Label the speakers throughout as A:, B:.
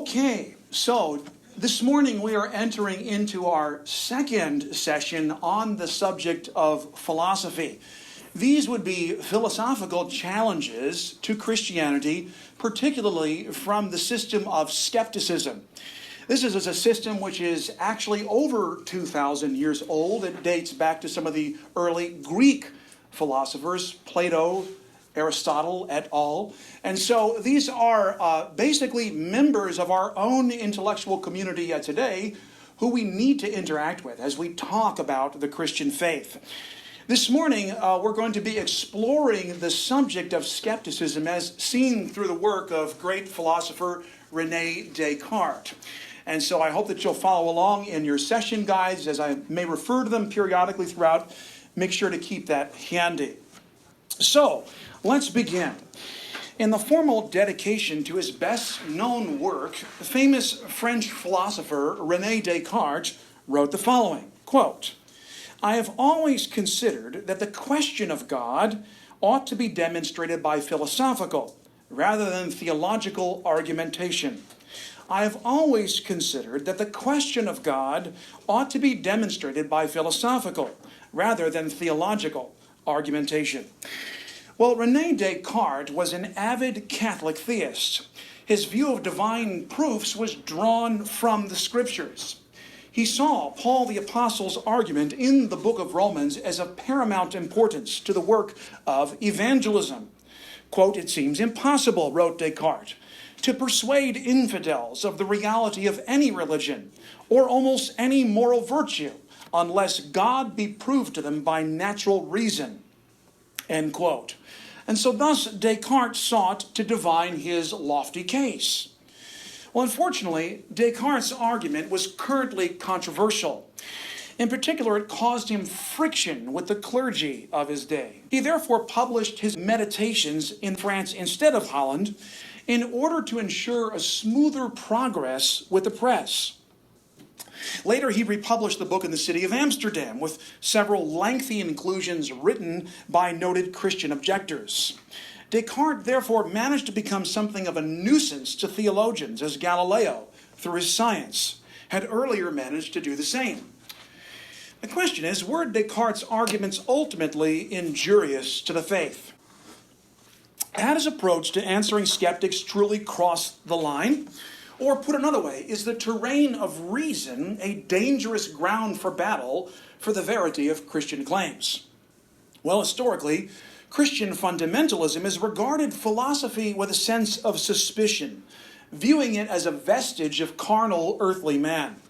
A: Okay, so this morning we are entering into our second session on the subject of philosophy. These would be philosophical challenges to Christianity, particularly from the system of skepticism. This is a system which is actually over 2,000 years old. It dates back to some of the early Greek philosophers, Plato, Aristotle et al. And so these are basically members of our own intellectual community today who we need to interact with as we talk about the Christian faith. This morning, we're going to be exploring the subject of skepticism as seen through the work of great philosopher Rene Descartes. And so I hope that you'll follow along in your session guides as I may refer to them periodically throughout. Make sure to keep that handy. So, let's begin. In the formal dedication to his best-known work, the famous French philosopher Rene Descartes wrote the following, quote, "I have always considered that the question of God ought to be demonstrated by philosophical rather than theological argumentation. I have always considered that the question of God ought to be demonstrated by philosophical rather than theological argumentation." Well, Rene Descartes was an avid Catholic theist. His view of divine proofs was drawn from the scriptures. He saw Paul the Apostle's argument in the book of Romans as of paramount importance to the work of evangelism. Quote, "It seems impossible," wrote Descartes, "to persuade infidels of the reality of any religion or almost any moral virtue unless God be proved to them by natural reason." End quote. And so thus Descartes sought to divine his lofty case. Well, unfortunately, Descartes' argument was currently controversial. In particular, it caused him friction with the clergy of his day. He therefore published his meditations in France instead of Holland in order to ensure a smoother progress with the press. Later, he republished the book in the city of Amsterdam with several lengthy inclusions written by noted Christian objectors. Descartes therefore managed to become something of a nuisance to theologians, as Galileo, through his science, had earlier managed to do the same. The question is, were Descartes' arguments ultimately injurious to the faith? Had his approach to answering skeptics truly crossed the line? Or put another way, is the terrain of reason a dangerous ground for battle for the verity of Christian claims? Well, historically, Christian fundamentalism has regarded philosophy with a sense of suspicion, viewing it as a vestige of carnal, earthly man.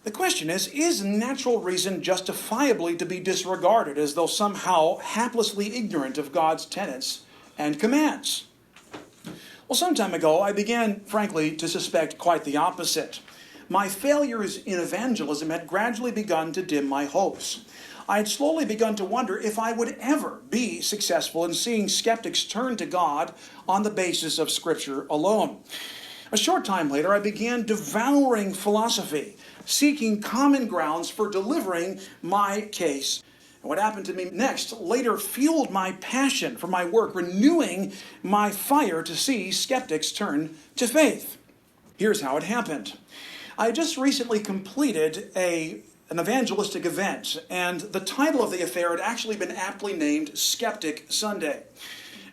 A: The question is natural reason justifiably to be disregarded as though somehow haplessly ignorant of God's tenets and commands? Well, some time ago, I began, frankly, to suspect quite the opposite. My failures in evangelism had gradually begun to dim my hopes. I had slowly begun to wonder if I would ever be successful in seeing skeptics turn to God on the basis of Scripture alone. A short time later, I began devouring philosophy, seeking common grounds for delivering my case. What happened to me next later fueled my passion for my work, renewing my fire to see skeptics turn to faith. Here's how it happened. I just recently completed an evangelistic event, and the title of the affair had actually been aptly named Skeptic Sunday.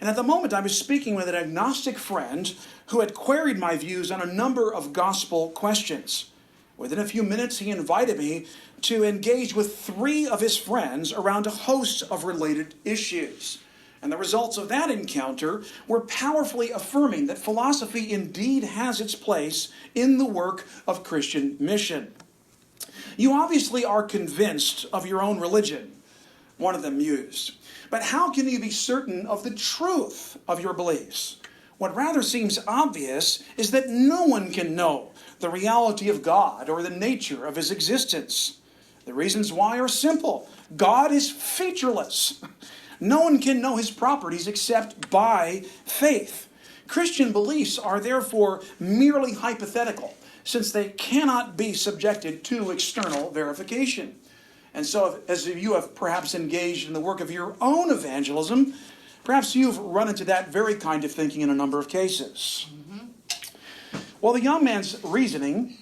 A: And at the moment, I was speaking with an agnostic friend who had queried my views on a number of gospel questions. Within a few minutes, he invited me to engage with 3 of his friends around a host of related issues. And the results of that encounter were powerfully affirming that philosophy indeed has its place in the work of Christian mission. "You obviously are convinced of your own religion," one of them mused. "But how can you be certain of the truth of your beliefs? What rather seems obvious is that no one can know the reality of God or the nature of his existence. The reasons why are simple. God is featureless. No one can know his properties except by faith. Christian beliefs are therefore merely hypothetical, since they cannot be subjected to external verification." And so, as you have perhaps engaged in the work of your own evangelism, perhaps you've run into that very kind of thinking in a number of cases. Well, the young man's reasoning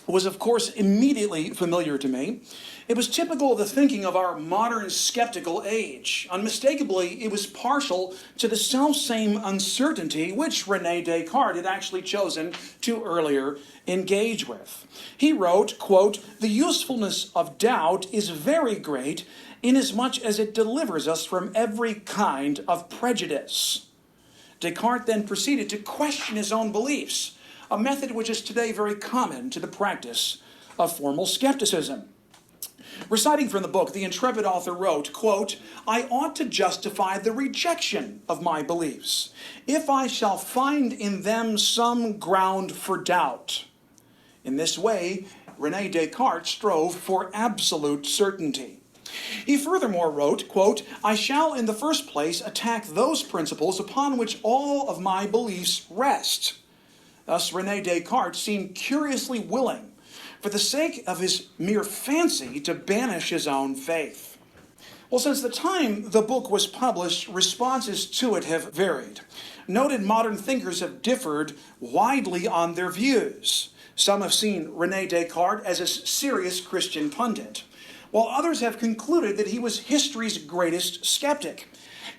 A: was, of course, immediately familiar to me. It was typical of the thinking of our modern skeptical age. Unmistakably, it was partial to the selfsame uncertainty which Rene Descartes had actually chosen to earlier engage with. He wrote, quote, "The usefulness of doubt is very great inasmuch as it delivers us from every kind of prejudice." Descartes then proceeded to question his own beliefs, a method which is today very common to the practice of formal skepticism. Reciting from the book, the intrepid author wrote, quote, "I ought to justify the rejection of my beliefs, if I shall find in them some ground for doubt." In this way, Rene Descartes strove for absolute certainty. He furthermore wrote, quote, "I shall in the first place attack those principles upon which all of my beliefs rest." Thus, Rene Descartes seemed curiously willing, for the sake of his mere fancy, to banish his own faith. Well, since the time the book was published, responses to it have varied. Noted modern thinkers have differed widely on their views. Some have seen Rene Descartes as a serious Christian pundit, while others have concluded that he was history's greatest skeptic.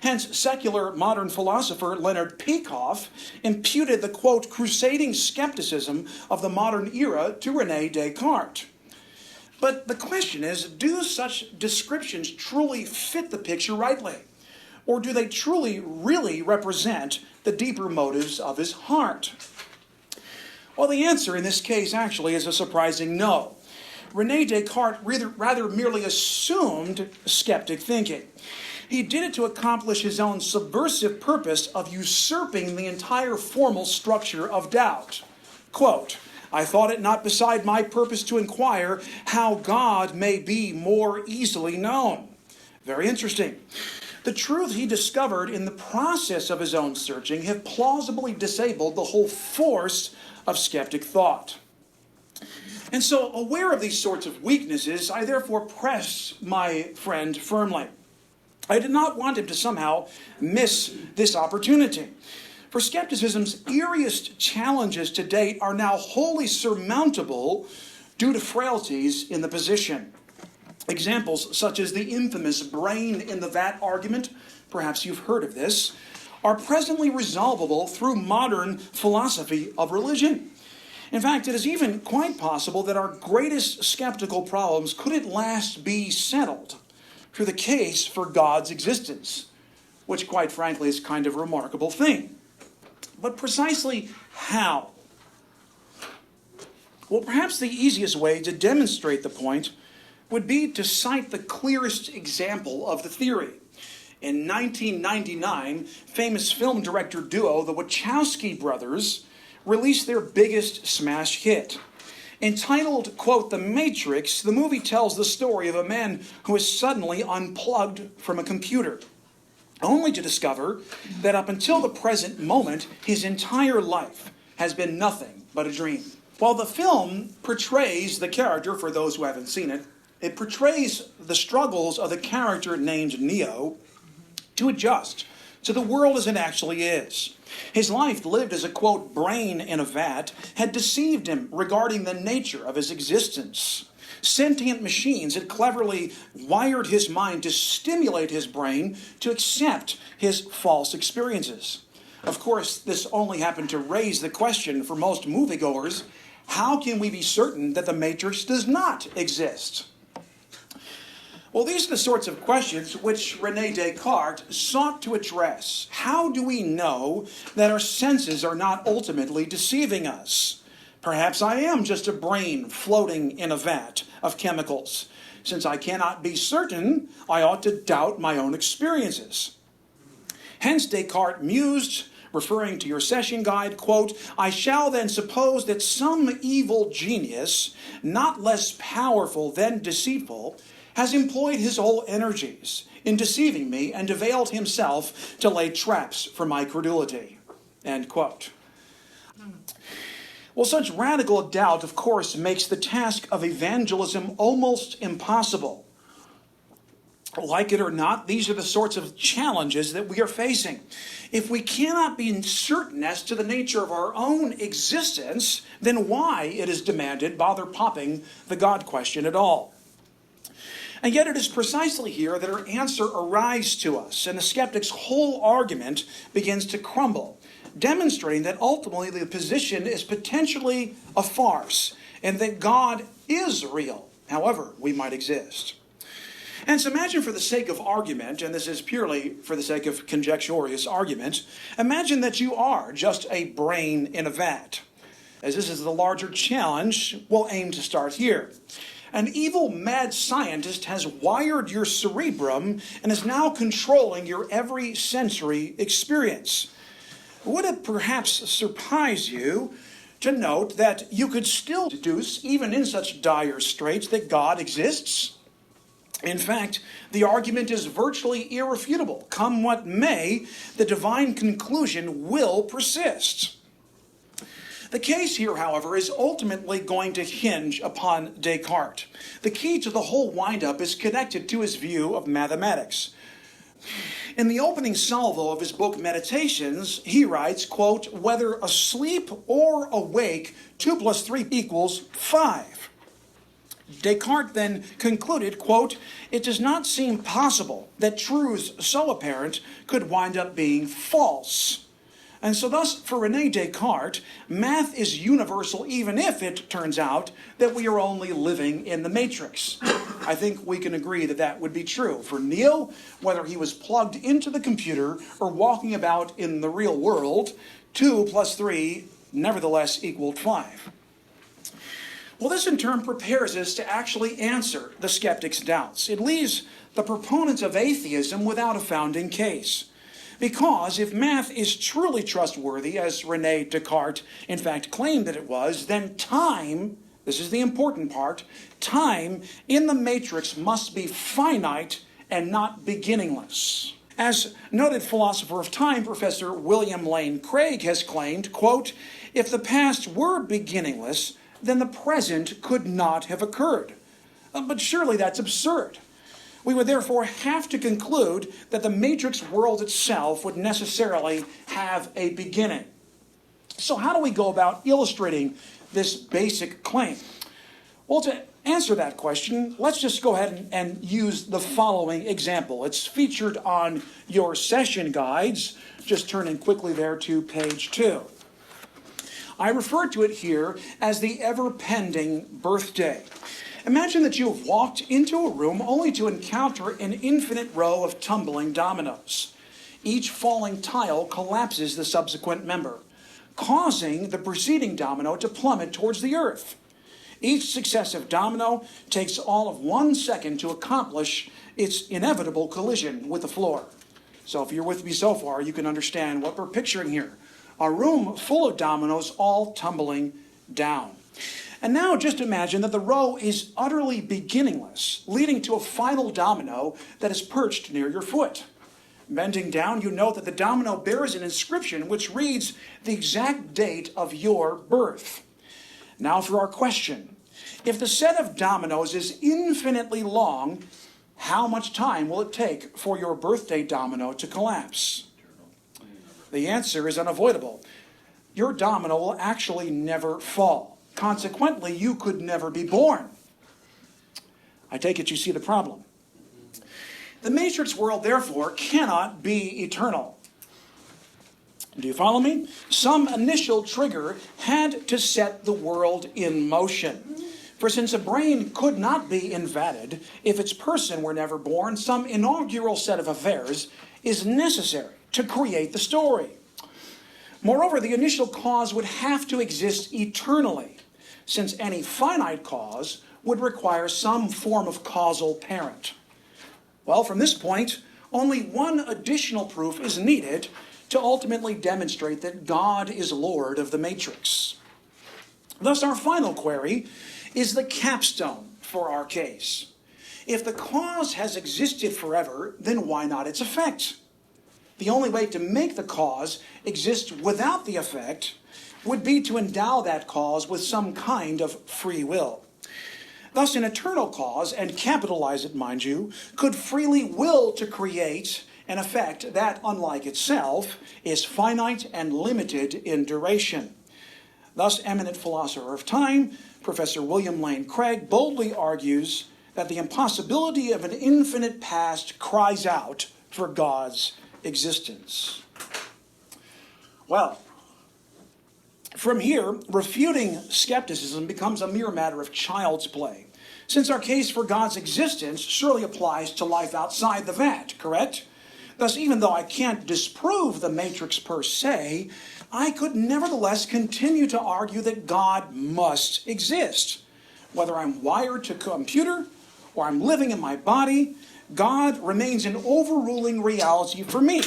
A: Hence, secular modern philosopher Leonard Peikoff imputed the, quote, "crusading skepticism of the modern era" to Rene Descartes. But the question is, do such descriptions truly fit the picture rightly? Or do they truly, really represent the deeper motives of his heart? Well, the answer in this case actually is a surprising no. Rene Descartes rather merely assumed skeptic thinking. He did it to accomplish his own subversive purpose of usurping the entire formal structure of doubt. Quote, "I thought it not beside my purpose to inquire how God may be more easily known." Very interesting. The truth he discovered in the process of his own searching have plausibly disabled the whole force of skeptic thought. And so, aware of these sorts of weaknesses, I therefore pressed my friend firmly. I did not want him to somehow miss this opportunity. For skepticism's eeriest challenges to date are now wholly surmountable due to frailties in the position. Examples such as the infamous brain in the vat argument, perhaps you've heard of this, are presently resolvable through modern philosophy of religion. In fact, it is even quite possible that our greatest skeptical problems could at last be settled through the case for God's existence, which quite frankly is kind of a remarkable thing. But precisely how? Well, perhaps the easiest way to demonstrate the point would be to cite the clearest example of the theory. In 1999, famous film director duo, the Wachowski brothers, released their biggest smash hit. Entitled, quote, "The Matrix," the movie tells the story of a man who is suddenly unplugged from a computer, only to discover that up until the present moment, his entire life has been nothing but a dream. While the film portrays the character, for those who haven't seen it, it portrays the struggles of the character named Neo to adjust to the world as it actually is. His life, lived as a, quote, "brain in a vat," had deceived him regarding the nature of his existence. Sentient machines had cleverly wired his mind to stimulate his brain to accept his false experiences. Of course, this only happened to raise the question for most moviegoers: how can we be certain that the Matrix does not exist? Well, these are the sorts of questions which Rene Descartes sought to address. How do we know that our senses are not ultimately deceiving us? Perhaps I am just a brain floating in a vat of chemicals. Since I cannot be certain, I ought to doubt my own experiences. Hence, Descartes mused, referring to your session guide, quote, "I shall then suppose that some evil genius, not less powerful than deceitful, has employed his whole energies in deceiving me and availed himself to lay traps for my credulity." End quote. Well, such radical doubt, of course, makes the task of evangelism almost impossible. Like it or not, these are the sorts of challenges that we are facing. If we cannot be certain as to the nature of our own existence, then why, it is demanded, bother popping the God question at all? And yet it is precisely here that our answer arrives to us, and the skeptic's whole argument begins to crumble, demonstrating that ultimately the position is potentially a farce, and that God is real, however we might exist. And so imagine, for the sake of argument, and this is purely for the sake of conjecturious argument, imagine that you are just a brain in a vat. As this is the larger challenge, we'll aim to start here. An evil, mad scientist has wired your cerebrum and is now controlling your every sensory experience. Would it perhaps surprise you to note that you could still deduce, even in such dire straits, that God exists? In fact, the argument is virtually irrefutable. Come what may, the divine conclusion will persist. The case here, however, is ultimately going to hinge upon Descartes. The key to the whole wind-up is connected to his view of mathematics. In the opening salvo of his book Meditations, he writes, quote, "Whether asleep or awake, 2 plus 3 equals 5. Descartes then concluded, quote, "It does not seem possible that truths so apparent could wind up being false." And so thus, for Rene Descartes, math is universal even if it turns out that we are only living in the matrix. I think we can agree that that would be true. For Neil, whether he was plugged into the computer or walking about in the real world, 2 plus 3 nevertheless equaled 5. Well, this in turn prepares us to actually answer the skeptic's doubts. It leaves the proponents of atheism without a founding case. Because if math is truly trustworthy, as René Descartes in fact claimed that it was, then time, this is the important part, time in the matrix must be finite and not beginningless. As noted philosopher of time, Professor William Lane Craig has claimed, quote, "If the past were beginningless, then the present could not have occurred." But surely that's absurd. We would therefore have to conclude that the matrix world itself would necessarily have a beginning. So how do we go about illustrating this basic claim? Well, to answer that question, let's just go ahead and use the following example. It's featured on your session guides. Just turning quickly there to page 2. I refer to it here as the ever-pending birthday. Imagine that you have walked into a room only to encounter an infinite row of tumbling dominoes. Each falling tile collapses the subsequent member, causing the preceding domino to plummet towards the earth. Each successive domino takes all of 1 second to accomplish its inevitable collision with the floor. So if you're with me so far, you can understand what we're picturing here. A room full of dominoes all tumbling down. And now just imagine that the row is utterly beginningless, leading to a final domino that is perched near your foot. Bending down, you note that the domino bears an inscription which reads the exact date of your birth. Now for our question. If the set of dominoes is infinitely long, how much time will it take for your birthday domino to collapse? The answer is unavoidable. Your domino will actually never fall. Consequently, you could never be born. I take it you see the problem. The matrix world, therefore, cannot be eternal. Do you follow me? Some initial trigger had to set the world in motion. For since a brain could not be invented if its person were never born, some inaugural set of affairs is necessary to create the story. Moreover, the initial cause would have to exist eternally, since any finite cause would require some form of causal parent. Well, from this point, only one additional proof is needed to ultimately demonstrate that God is Lord of the matrix. Thus, our final query is the capstone for our case. If the cause has existed forever, then why not its effect? The only way to make the cause exist without the effect would be to endow that cause with some kind of free will. Thus, an eternal cause, and capitalize it, mind you, could freely will to create an effect that, unlike itself, is finite and limited in duration. Thus, eminent philosopher of time, Professor William Lane Craig, boldly argues that the impossibility of an infinite past cries out for God's existence. Well, from here, refuting skepticism becomes a mere matter of child's play, since our case for God's existence surely applies to life outside the vat, correct? Thus, even though I can't disprove the matrix per se, I could nevertheless continue to argue that God must exist. Whether I'm wired to a computer or I'm living in my body, God remains an overruling reality for me.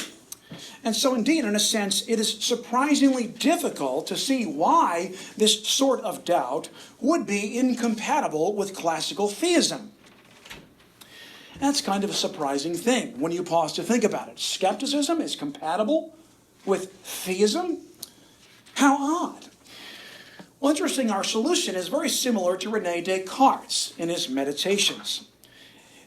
A: And so indeed, in a sense, it is surprisingly difficult to see why this sort of doubt would be incompatible with classical theism. That's kind of a surprising thing when you pause to think about it. Skepticism is compatible with theism? How odd. Well, interesting, our solution is very similar to Rene Descartes in his Meditations.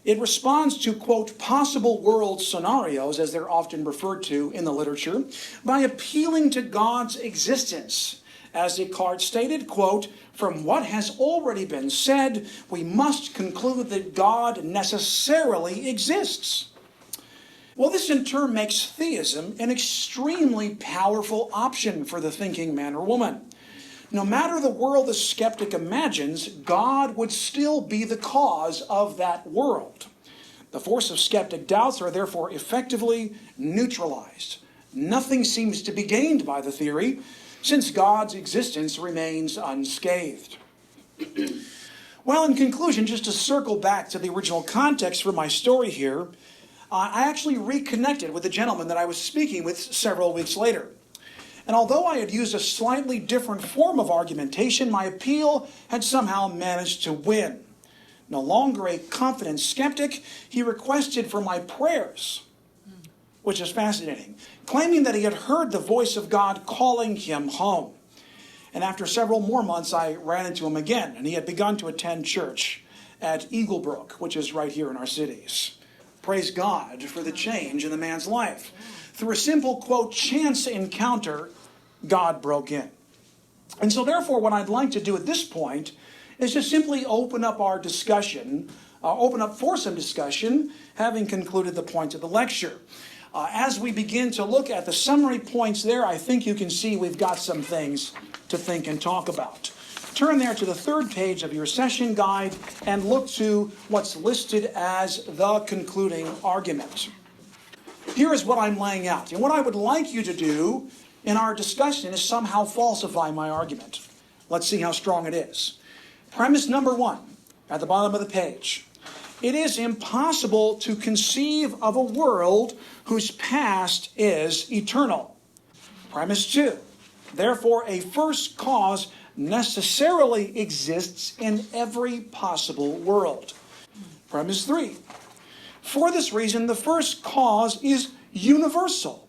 A: It responds to, quote, possible world scenarios, as they're often referred to in the literature, by appealing to God's existence. As Descartes stated, quote, from what has already been said, we must conclude that God necessarily exists. Well, this in turn makes theism an extremely powerful option for the thinking man or woman. No matter the world the skeptic imagines, God would still be the cause of that world. The force of skeptic doubts are therefore effectively neutralized. Nothing seems to be gained by the theory, since God's existence remains unscathed. Well, in conclusion, just to circle back to the original context for my story here, I actually reconnected with the gentleman that I was speaking with several weeks later. And although I had used a slightly different form of argumentation, my appeal had somehow managed to win. No longer a confident skeptic, he requested for my prayers, which is fascinating, claiming that he had heard the voice of God calling him home. And after several more months, I ran into him again, and he had begun to attend church at Eaglebrook, which is right here in our cities. Praise God for the change in the man's life. Through a simple, quote, chance encounter, God broke in. And so therefore, what I'd like to do at this point is to simply open up our discussion, open up for some discussion, having concluded the point of the lecture. As we begin to look at the summary points there, I think you can see we've got some things to think and talk about. Turn there to the third page of your session guide and look to what's listed as the concluding argument. Here is what I'm laying out. And what I would like you to do in our discussion is somehow falsify my argument. Let's see how strong it is. Premise number one, at the bottom of the page. It is impossible to conceive of a world whose past is eternal. Premise two, therefore a first cause necessarily exists in every possible world. Premise three, for this reason, the first cause is universal.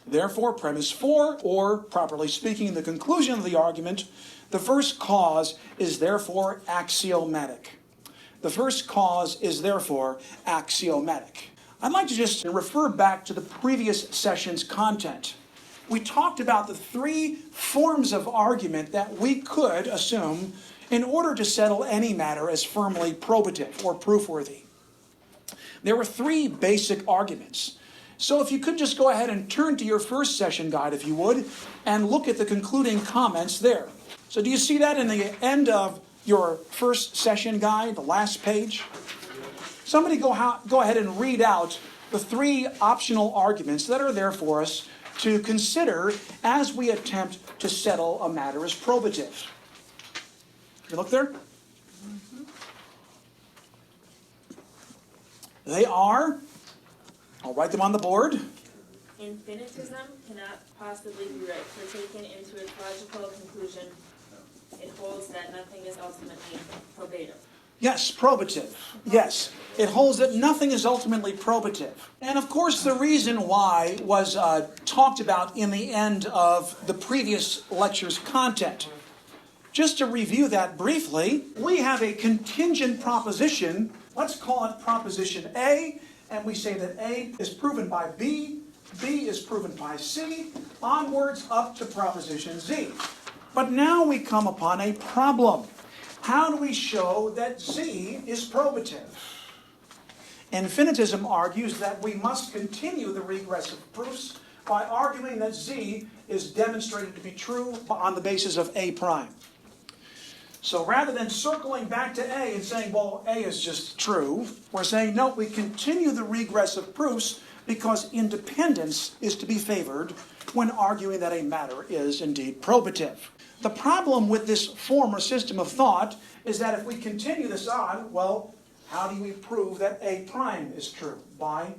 A: Therefore, premise 4, or properly speaking, the conclusion of the argument, the first cause is therefore axiomatic. The first cause is therefore axiomatic. I'd like to just refer back to the previous session's content. We talked about the three forms of argument that we could assume in order to settle any matter as firmly probative or proof-worthy. There were three basic arguments. So if you could just go ahead and turn to your first session guide, if you would, and look at the concluding comments there. So do you see that in the end of your first session guide, the last page? Somebody go ahead and read out the three optional arguments that are there for us to consider as we attempt to settle a matter as probative. You look there? They are, I'll write them on the board.
B: Infinitism cannot possibly be right, for taken into its logical conclusion, it holds that nothing is ultimately probative.
A: Yes, probative. Yes, it holds that nothing is ultimately probative. And of course, the reason why was talked about in the end of the previous lecture's content. Just to review that briefly, we have a contingent proposition. Let's call it proposition A, and we say that A is proven by B, B is proven by C, onwards up to proposition Z. But now we come upon a problem. How do we show that Z is probative? Infinitism argues that we must continue the regressive proofs by arguing that Z is demonstrated to be true on the basis of A prime. So rather than circling back to A and saying, well, A is just true, we're saying, no, we continue the regressive proofs because independence is to be favored when arguing that a matter is indeed probative. The problem with this form or system of thought is that if we continue this on, well, how do we prove that A prime is true? By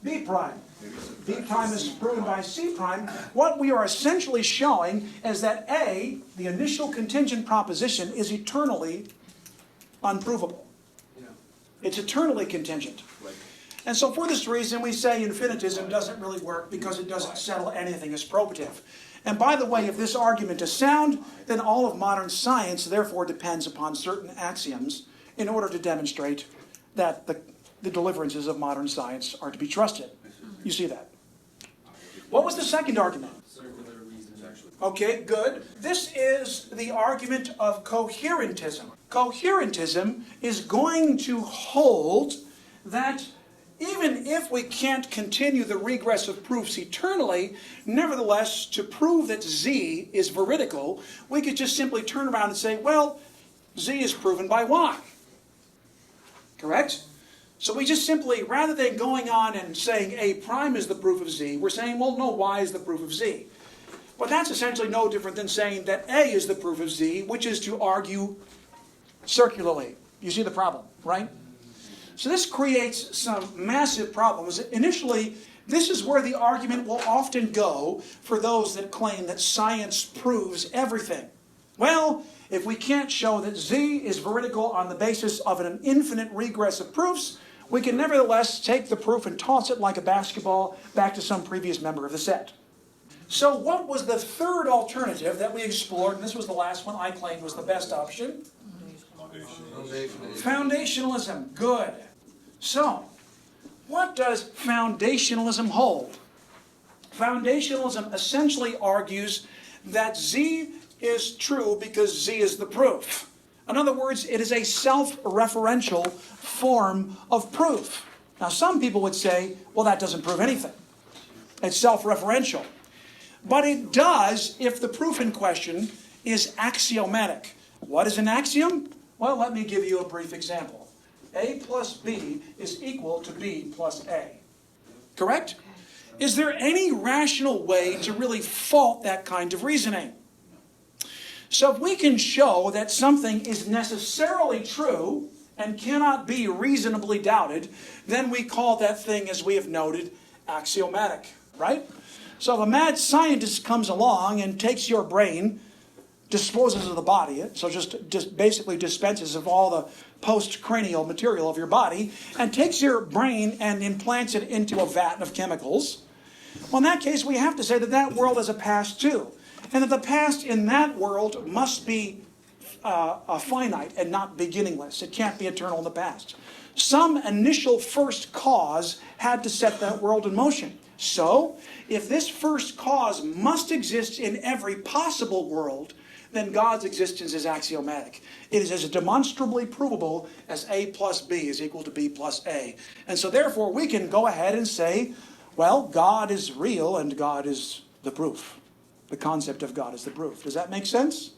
A: B prime. B prime is proven by C prime. What we are essentially showing is that A, the initial contingent proposition, is eternally unprovable. It's eternally contingent. And so for this reason, we say infinitism doesn't really work because it doesn't settle anything as probative. And by the way, if this argument is sound, then all of modern science therefore depends upon certain axioms in order to demonstrate that the deliverances of modern science are to be trusted. You see that? What was the second argument?
C: Circular reasons, actually.
A: Okay, good. This is the argument of coherentism. Coherentism is going to hold that even if we can't continue the regressive proofs eternally, nevertheless, to prove that Z is veridical, we could just simply turn around and say, well, Z is proven by Y. Correct? So we just simply, rather than going on and saying A prime is the proof of Z, we're saying, well, no, Y is the proof of Z. But that's essentially no different than saying that A is the proof of Z, which is to argue circularly. You see the problem, right? So this creates some massive problems. Initially, this is where the argument will often go for those that claim that science proves everything. Well, if we can't show that Z is veridical on the basis of an infinite regress of proofs, we can nevertheless take the proof and toss it like a basketball back to some previous member of the set. So what was the third alternative that we explored? And this was the last one I claimed was the best option. Foundationalism. Good. So, what does foundationalism hold? Foundationalism essentially argues that Z is true because Z is the proof. In other words, it is a self-referential form of proof. Now, some people would say, well, that doesn't prove anything. It's self-referential. But it does if the proof in question is axiomatic. What is an axiom? Well, let me give you a brief example. A plus B is equal to B plus A. Correct? Is there any rational way to really fault that kind of reasoning? So if we can show that something is necessarily true and cannot be reasonably doubted, then we call that thing, as we have noted, axiomatic, right? So if a mad scientist comes along and takes your brain, disposes of the body, so just basically dispenses of all the post-cranial material of your body, and takes your brain and implants it into a vat of chemicals, well, in that case, we have to say that that world has a past too, and that the past in that world must be finite and not beginningless. It can't be eternal in the past. Some initial first cause had to set that world in motion. So, if this first cause must exist in every possible world, then God's existence is axiomatic. It is as demonstrably provable as A plus B is equal to B plus A. And so therefore we can go ahead and say, well, God is real and God is the proof. The concept of God is the proof. Does that make sense?